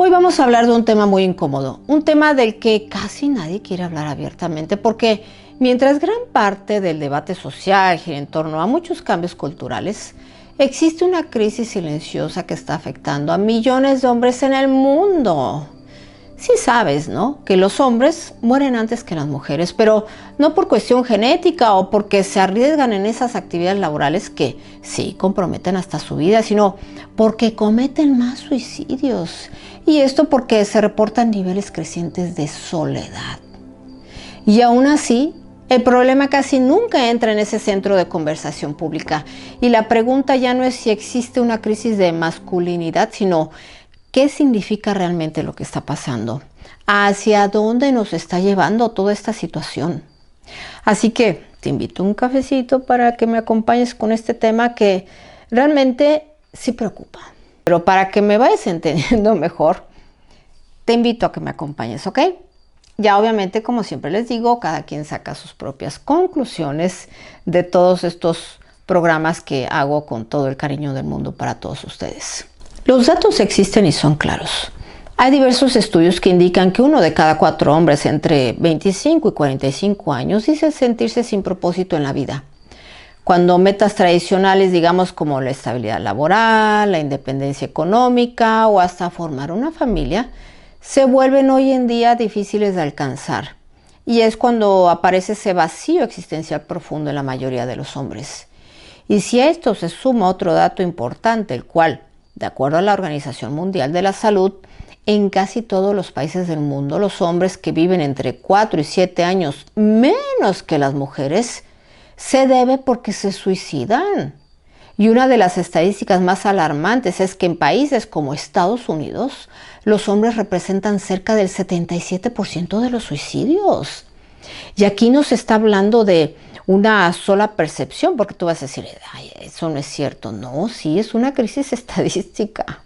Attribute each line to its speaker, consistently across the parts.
Speaker 1: Hoy vamos a hablar de un tema muy incómodo, un tema del que casi nadie quiere hablar abiertamente, porque mientras gran parte del debate social gira en torno a muchos cambios culturales, existe una crisis silenciosa que está afectando a millones de hombres en el mundo. Sí sabes, ¿no?, que los hombres mueren antes que las mujeres, pero no por cuestión genética o porque se arriesgan en esas actividades laborales que sí comprometen hasta su vida, sino porque cometen más suicidios. Y esto porque se reportan niveles crecientes de soledad. Y aún así, el problema casi nunca entra en ese centro de conversación pública. Y la pregunta ya no es si existe una crisis de masculinidad, sino ¿qué significa realmente lo que está pasando? ¿Hacia dónde nos está llevando toda esta situación? Así que te invito a un cafecito para que me acompañes con este tema que realmente sí preocupa. Pero para que me vayas entendiendo mejor, te invito a que me acompañes, ¿ok? Ya obviamente, como siempre les digo, cada quien saca sus propias conclusiones de todos estos programas que hago con todo el cariño del mundo para todos ustedes. Los datos existen y son claros. Hay diversos estudios que indican que 1 de cada 4 hombres entre 25 y 45 años dice sentirse sin propósito en la vida. Cuando metas tradicionales, digamos como la estabilidad laboral, la independencia económica o hasta formar una familia, se vuelven hoy en día difíciles de alcanzar. Y es cuando aparece ese vacío existencial profundo en la mayoría de los hombres. Y si a esto se suma otro dato importante, el cual, de acuerdo a la Organización Mundial de la Salud, en casi todos los países del mundo, los hombres que viven entre 4 y 7 años menos que las mujeres, se debe porque se suicidan. Y una de las estadísticas más alarmantes es que en países como Estados Unidos, los hombres representan cerca del 77% de los suicidios. Y aquí no se está hablando de una sola percepción, porque tú vas a decir, ay, eso no es cierto. No, sí, es una crisis estadística.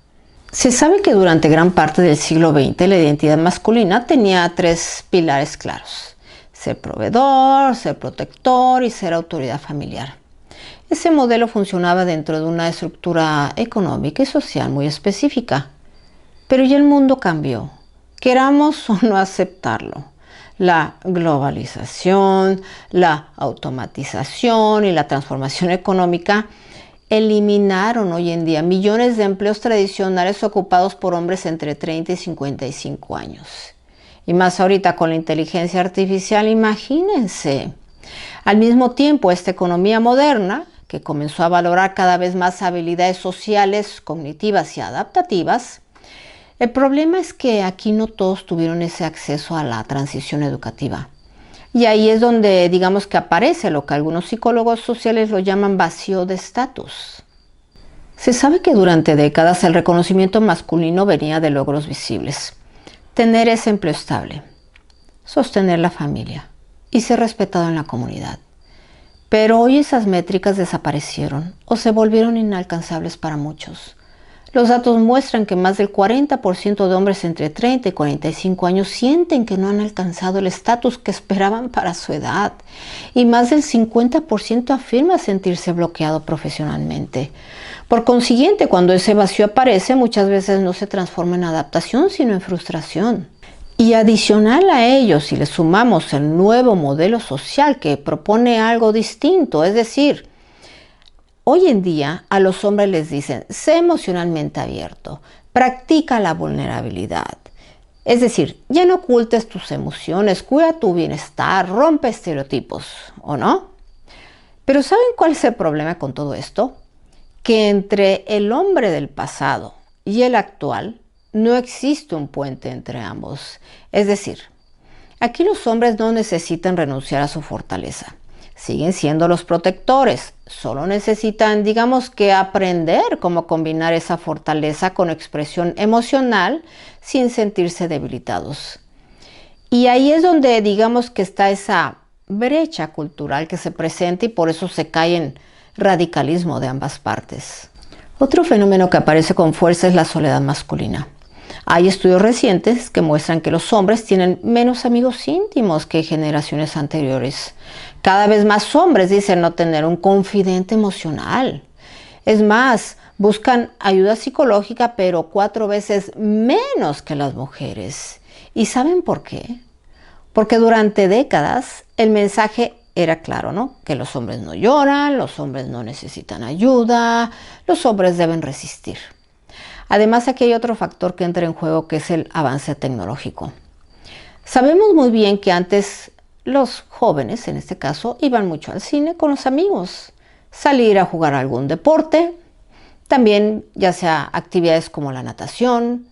Speaker 1: Se sabe que durante gran parte del siglo XX la identidad masculina tenía 3 pilares claros: ser proveedor, ser protector y ser autoridad familiar. Ese modelo funcionaba dentro de una estructura económica y social muy específica. Pero ya el mundo cambió, queramos o no aceptarlo. La globalización, la automatización y la transformación económica eliminaron hoy en día millones de empleos tradicionales ocupados por hombres entre 30 y 55 años. Y más ahorita con la inteligencia artificial, imagínense. Al mismo tiempo, esta economía moderna, que comenzó a valorar cada vez más habilidades sociales, cognitivas y adaptativas, el problema es que aquí no todos tuvieron ese acceso a la transición educativa. Y ahí es donde, digamos, que aparece lo que algunos psicólogos sociales lo llaman vacío de estatus. Se sabe que durante décadas el reconocimiento masculino venía de logros visibles: tener ese empleo estable, sostener la familia y ser respetado en la comunidad. Pero hoy esas métricas desaparecieron o se volvieron inalcanzables para muchos. Los datos muestran que más del 40% de hombres entre 30 y 45 años sienten que no han alcanzado el estatus que esperaban para su edad. Y más del 50% afirma sentirse bloqueado profesionalmente. Por consiguiente, cuando ese vacío aparece, muchas veces no se transforma en adaptación, sino en frustración. Y adicional a ello, si le sumamos el nuevo modelo social que propone algo distinto, es decir, hoy en día a los hombres les dicen, sé emocionalmente abierto, practica la vulnerabilidad. Es decir, ya no ocultes tus emociones, cuida tu bienestar, rompe estereotipos, ¿o no? Pero ¿saben cuál es el problema con todo esto? Que entre el hombre del pasado y el actual no existe un puente entre ambos. Es decir, aquí los hombres no necesitan renunciar a su fortaleza. Siguen siendo los protectores, solo necesitan, digamos, que aprender cómo combinar esa fortaleza con expresión emocional sin sentirse debilitados. Y ahí es donde, digamos, que está esa brecha cultural que se presenta y por eso se cae en radicalismo de ambas partes. Otro fenómeno que aparece con fuerza es la soledad masculina. Hay estudios recientes que muestran que los hombres tienen menos amigos íntimos que generaciones anteriores. Cada vez más hombres dicen no tener un confidente emocional. Es más, buscan ayuda psicológica, pero 4 veces menos que las mujeres. ¿Y saben por qué? Porque durante décadas el mensaje era claro, ¿no? Que los hombres no lloran, los hombres no necesitan ayuda, los hombres deben resistir. Además, aquí hay otro factor que entra en juego, que es el avance tecnológico. Sabemos muy bien que antes los jóvenes, en este caso, iban mucho al cine con los amigos, salir a jugar algún deporte, también ya sea actividades como la natación,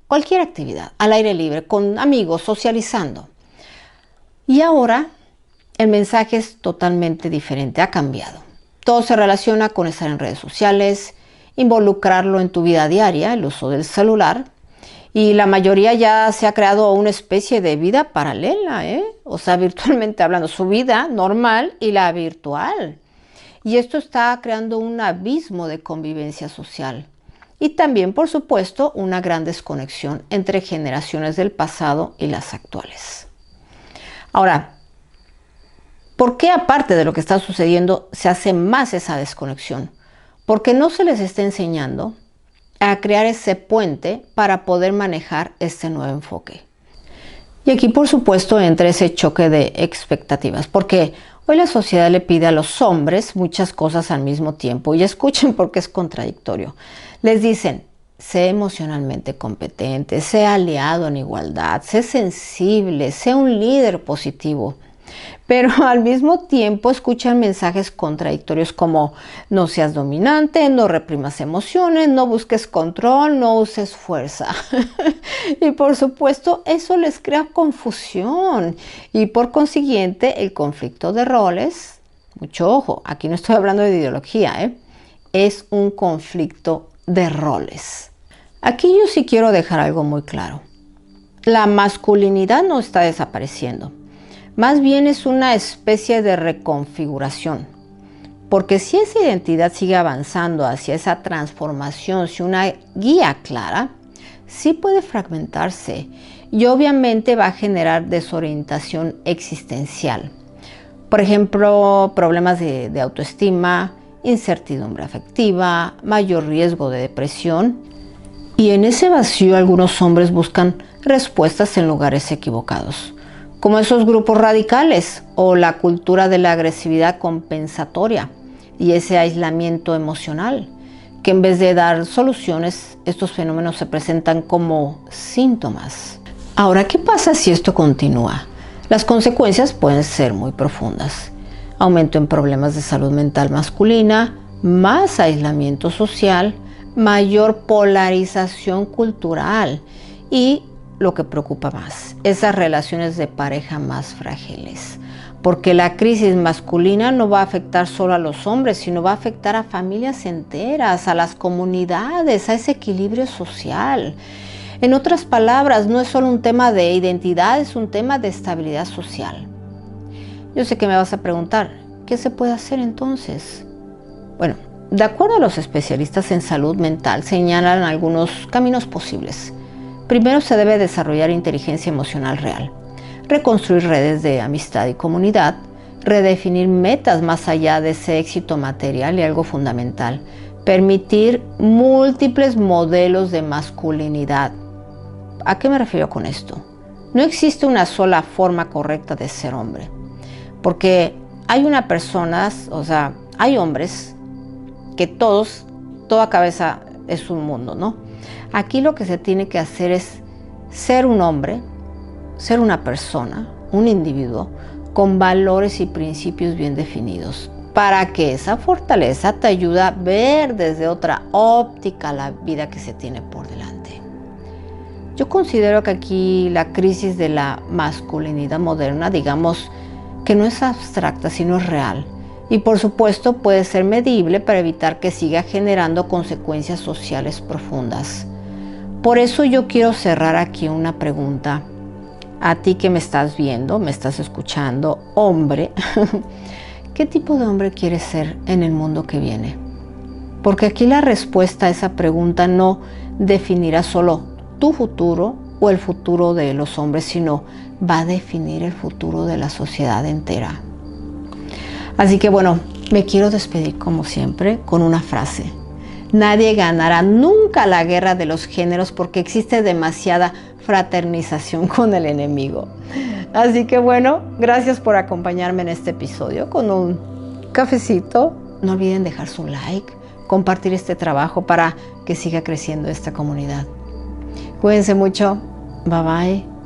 Speaker 1: cualquier actividad al aire libre, con amigos, socializando. Y ahora el mensaje es totalmente diferente, ha cambiado. Todo se relaciona con estar en redes sociales, involucrarlo en tu vida diaria, el uso del celular, y la mayoría ya se ha creado una especie de vida paralela, o sea, virtualmente hablando, su vida normal y la virtual. Y esto está creando un abismo de convivencia social. Y también, por supuesto, una gran desconexión entre generaciones del pasado y las actuales. Ahora, ¿por qué aparte de lo que está sucediendo se hace más esa desconexión? Porque no se les está enseñando a crear ese puente para poder manejar este nuevo enfoque. Y aquí, por supuesto, entra ese choque de expectativas, porque hoy la sociedad le pide a los hombres muchas cosas al mismo tiempo. Y escuchen porque es contradictorio. Les dicen, sé emocionalmente competente, sé aliado en igualdad, sé sensible, sé un líder positivo. Pero al mismo tiempo escuchan mensajes contradictorios como no seas dominante, no reprimas emociones, no busques control, no uses fuerza. Y por supuesto eso les crea confusión y por consiguiente el conflicto de roles, mucho ojo, aquí no estoy hablando de ideología, es un conflicto de roles. Aquí yo sí quiero dejar algo muy claro. La masculinidad no está desapareciendo. Más bien es una especie de reconfiguración, porque si esa identidad sigue avanzando hacia esa transformación, si una guía clara, sí puede fragmentarse y obviamente va a generar desorientación existencial. Por ejemplo, problemas de autoestima, incertidumbre afectiva, mayor riesgo de depresión. Y en ese vacío algunos hombres buscan respuestas en lugares equivocados, como esos grupos radicales o la cultura de la agresividad compensatoria y ese aislamiento emocional, que en vez de dar soluciones, estos fenómenos se presentan como síntomas. Ahora, ¿qué pasa si esto continúa? Las consecuencias pueden ser muy profundas. Aumento en problemas de salud mental masculina, más aislamiento social, mayor polarización cultural y lo que preocupa más, esas relaciones de pareja más frágiles. Porque la crisis masculina no va a afectar solo a los hombres, sino va a afectar a familias enteras, a las comunidades, a ese equilibrio social. En otras palabras, no es solo un tema de identidad, es un tema de estabilidad social. Yo sé que me vas a preguntar, ¿qué se puede hacer entonces? Bueno, de acuerdo a los especialistas en salud mental, señalan algunos caminos posibles. Primero se debe desarrollar inteligencia emocional real, reconstruir redes de amistad y comunidad, redefinir metas más allá de ese éxito material y algo fundamental, permitir múltiples modelos de masculinidad. ¿A qué me refiero con esto? No existe una sola forma correcta de ser hombre, porque hay hay hombres que toda cabeza es un mundo, ¿no? Aquí lo que se tiene que hacer es ser un hombre, ser una persona, un individuo con valores y principios bien definidos, para que esa fortaleza te ayude a ver desde otra óptica la vida que se tiene por delante. Yo considero que aquí la crisis de la masculinidad moderna, digamos, que no es abstracta, sino es real. Y por supuesto puede ser medible para evitar que siga generando consecuencias sociales profundas. Por eso yo quiero cerrar aquí una pregunta. A ti que me estás viendo, me estás escuchando, hombre, ¿qué tipo de hombre quieres ser en el mundo que viene? Porque aquí la respuesta a esa pregunta no definirá solo tu futuro o el futuro de los hombres, sino va a definir el futuro de la sociedad entera. Así que bueno, me quiero despedir como siempre con una frase. Nadie ganará nunca la guerra de los géneros porque existe demasiada fraternización con el enemigo. Así que bueno, gracias por acompañarme en este episodio con un cafecito. No olviden dejar su like, compartir este trabajo para que siga creciendo esta comunidad. Cuídense mucho. Bye bye.